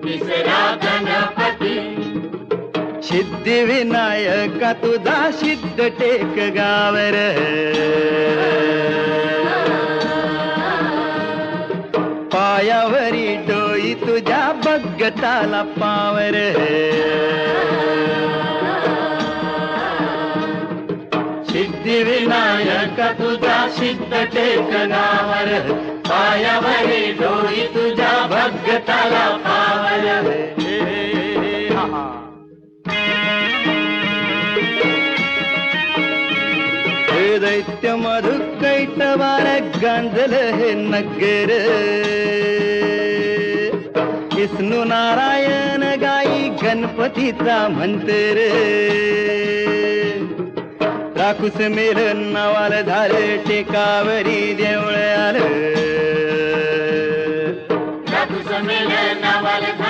तिसरा गणपती सिद्धिविनायका तुझा सिद्ध टेक गावर पायावरी डोई तुझ्या बगताला पावर सिद्धिविनायका तुझा सिद्ध टेक गावर पायावरी डोई तुझ्या भगताला पावर हे दैत्य मधु कैटवार गांजल हे नगर विष्णू नारायण गाई गणपतीचा मंत्र राखूस मेल नावाल झालं टेकावरी देवळ आलं राखूस मेल नावाल